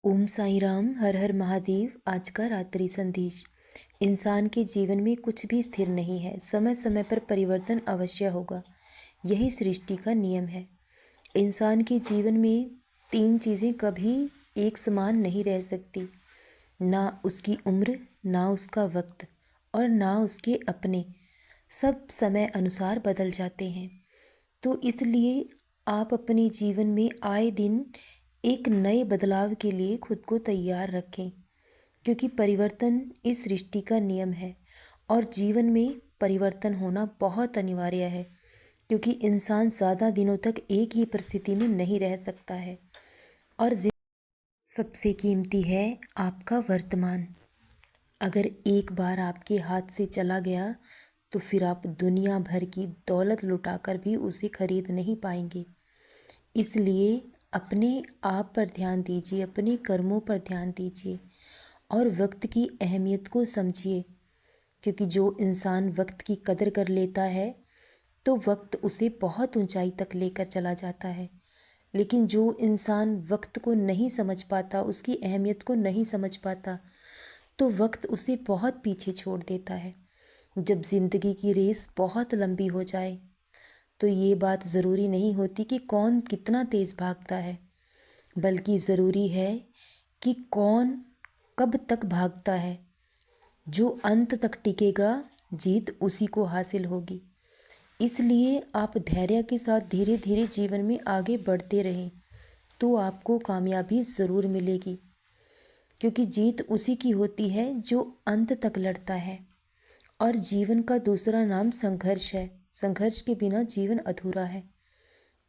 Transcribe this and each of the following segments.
ओम साई राम। हर हर महादेव। आज का रात्रि संदेश। इंसान के जीवन में कुछ भी स्थिर नहीं है। समय समय पर परिवर्तन अवश्य होगा। यही सृष्टि का नियम है। इंसान के जीवन में तीन चीज़ें कभी एक समान नहीं रह सकती। ना उसकी उम्र, ना उसका वक्त और ना उसके अपने। सब समय अनुसार बदल जाते हैं। तो इसलिए आप अपने जीवन में आए दिन एक नए बदलाव के लिए खुद को तैयार रखें, क्योंकि परिवर्तन इस सृष्टि का नियम है और जीवन में परिवर्तन होना बहुत अनिवार्य है, क्योंकि इंसान ज़्यादा दिनों तक एक ही परिस्थिति में नहीं रह सकता है। और सबसे कीमती है आपका वर्तमान। अगर एक बार आपके हाथ से चला गया तो फिर आप दुनिया भर की दौलत लुटाकर भी उसे खरीद नहीं पाएंगे। इसलिए अपने आप पर ध्यान दीजिए, अपने कर्मों पर ध्यान दीजिए और वक्त की अहमियत को समझिए, क्योंकि जो इंसान वक्त की कदर कर लेता है तो वक्त उसे बहुत ऊंचाई तक लेकर चला जाता है। लेकिन जो इंसान वक्त को नहीं समझ पाता, उसकी अहमियत को नहीं समझ पाता, तो वक्त उसे बहुत पीछे छोड़ देता है। जब ज़िंदगी की रेस बहुत लंबी हो जाए तो ये बात ज़रूरी नहीं होती कि कौन कितना तेज़ भागता है, बल्कि ज़रूरी है कि कौन कब तक भागता है। जो अंत तक टिकेगा, जीत उसी को हासिल होगी। इसलिए आप धैर्य के साथ धीरे धीरे जीवन में आगे बढ़ते रहें तो आपको कामयाबी ज़रूर मिलेगी, क्योंकि जीत उसी की होती है जो अंत तक लड़ता है। और जीवन का दूसरा नाम संघर्ष है। संघर्ष के बिना जीवन अधूरा है।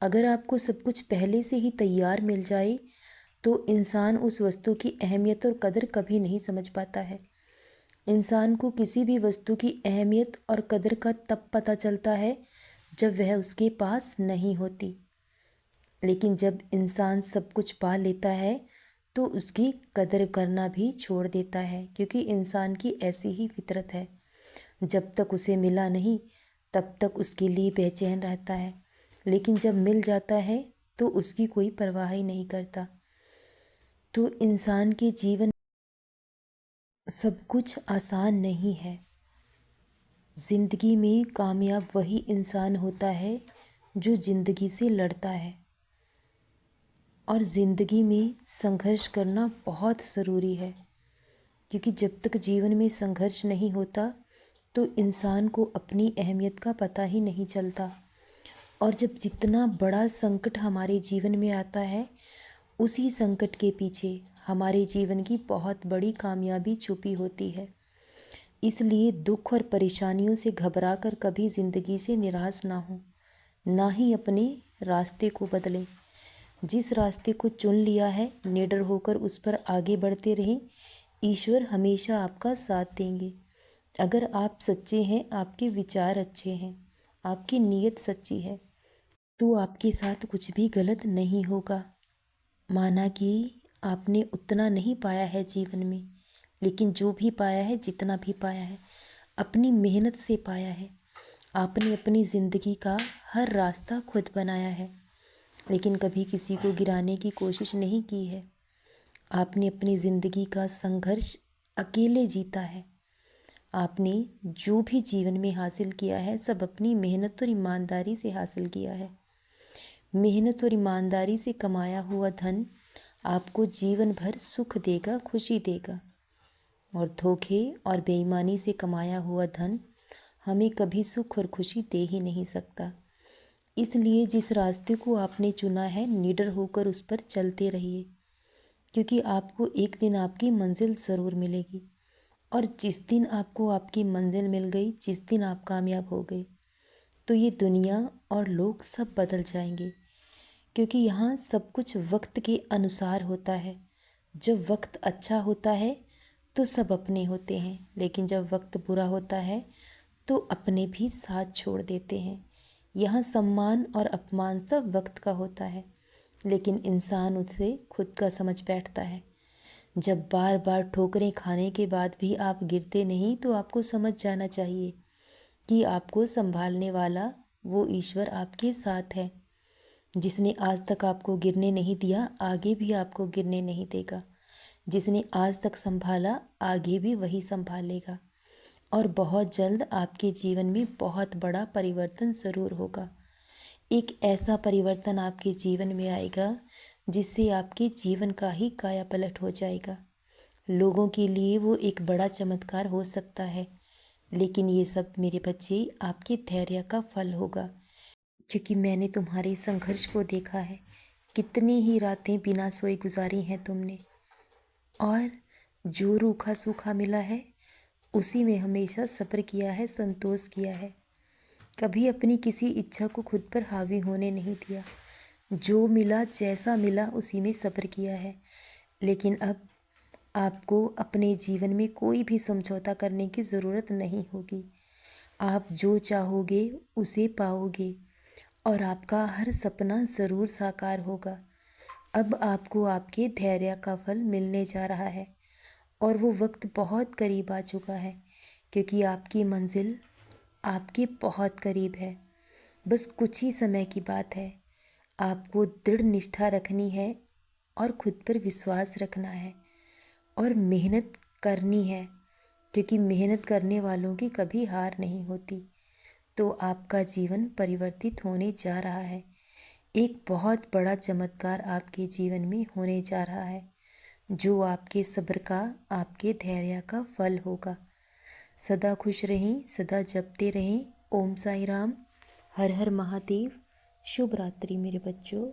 अगर आपको सब कुछ पहले से ही तैयार मिल जाए तो इंसान उस वस्तु की अहमियत और कदर कभी नहीं समझ पाता है। इंसान को किसी भी वस्तु की अहमियत और कदर का तब पता चलता है जब वह उसके पास नहीं होती। लेकिन जब इंसान सब कुछ पा लेता है तो उसकी कदर करना भी छोड़ देता है, क्योंकि इंसान की ऐसी ही फितरत है। जब तक उसे मिला नहीं तब तक उसके लिए बेचैन रहता है, लेकिन जब मिल जाता है तो उसकी कोई परवाह ही नहीं करता। तो इंसान के जीवन सब कुछ आसान नहीं है। ज़िंदगी में कामयाब वही इंसान होता है जो ज़िंदगी से लड़ता है। और ज़िंदगी में संघर्ष करना बहुत ज़रूरी है, क्योंकि जब तक जीवन में संघर्ष नहीं होता तो इंसान को अपनी अहमियत का पता ही नहीं चलता। और जब जितना बड़ा संकट हमारे जीवन में आता है, उसी संकट के पीछे हमारे जीवन की बहुत बड़ी कामयाबी छुपी होती है। इसलिए दुख और परेशानियों से घबराकर कभी ज़िंदगी से निराश ना हो, ना ही अपने रास्ते को बदलें। जिस रास्ते को चुन लिया है, निडर होकर उस पर आगे बढ़ते रहें। ईश्वर हमेशा आपका साथ देंगे। अगर आप सच्चे हैं, आपके विचार अच्छे हैं, आपकी नीयत सच्ची है, तो आपके साथ कुछ भी गलत नहीं होगा। माना कि आपने उतना नहीं पाया है जीवन में, लेकिन जो भी पाया है, जितना भी पाया है, अपनी मेहनत से पाया है। आपने अपनी ज़िंदगी का हर रास्ता खुद बनाया है, लेकिन कभी किसी को गिराने की कोशिश नहीं की है। आपने अपनी ज़िंदगी का संघर्ष अकेले जीता है। आपने जो भी जीवन में हासिल किया है, सब अपनी मेहनत और ईमानदारी से हासिल किया है। मेहनत और ईमानदारी से कमाया हुआ धन आपको जीवन भर सुख देगा, खुशी देगा। और धोखे और बेईमानी से कमाया हुआ धन हमें कभी सुख और खुशी दे ही नहीं सकता। इसलिए जिस रास्ते को आपने चुना है, निडर होकर उस पर चलते रहिए, क्योंकि आपको एक दिन आपकी मंजिल ज़रूर मिलेगी। और जिस दिन आपको आपकी मंजिल मिल गई, जिस दिन आप कामयाब हो गए, तो ये दुनिया और लोग सब बदल जाएंगे, क्योंकि यहाँ सब कुछ वक्त के अनुसार होता है। जब वक्त अच्छा होता है तो सब अपने होते हैं, लेकिन जब वक्त बुरा होता है तो अपने भी साथ छोड़ देते हैं। यहाँ सम्मान और अपमान सब वक्त का होता है, लेकिन इंसान उसे खुद का समझ बैठता है। जब बार बार ठोकरें खाने के बाद भी आप गिरते नहीं, तो आपको समझ जाना चाहिए कि आपको संभालने वाला वो ईश्वर आपके साथ है। जिसने आज तक आपको गिरने नहीं दिया, आगे भी आपको गिरने नहीं देगा। जिसने आज तक संभाला आगे भी वही संभालेगा। और बहुत जल्द आपके जीवन में बहुत बड़ा परिवर्तन ज़रूर होगा। एक ऐसा परिवर्तन आपके जीवन में आएगा जिससे आपके जीवन का ही कायापलट हो जाएगा। लोगों के लिए वो एक बड़ा चमत्कार हो सकता है, लेकिन ये सब मेरे बच्चे आपके धैर्य का फल होगा, क्योंकि मैंने तुम्हारे संघर्ष को देखा है। कितनी ही रातें बिना सोए गुजारी हैं तुमने, और जो रूखा सूखा मिला है उसी में हमेशा सब्र किया है, संतोष किया है। कभी अपनी किसी इच्छा को खुद पर हावी होने नहीं दिया। जो मिला जैसा मिला उसी में सब्र किया है। लेकिन अब आपको अपने जीवन में कोई भी समझौता करने की ज़रूरत नहीं होगी। आप जो चाहोगे उसे पाओगे, और आपका हर सपना ज़रूर साकार होगा। अब आपको आपके धैर्य का फल मिलने जा रहा है, और वो वक्त बहुत करीब आ चुका है, क्योंकि आपकी मंजिल आपके बहुत करीब है। बस कुछ ही समय की बात है। आपको दृढ़ निष्ठा रखनी है, और खुद पर विश्वास रखना है, और मेहनत करनी है, क्योंकि मेहनत करने वालों की कभी हार नहीं होती। तो आपका जीवन परिवर्तित होने जा रहा है। एक बहुत बड़ा चमत्कार आपके जीवन में होने जा रहा है, जो आपके सब्र का, आपके धैर्य का फल होगा। सदा खुश रहें, सदा जपते रहें। ओम साई राम। हर हर महादेव। शुभ रात्रि मेरे बच्चों।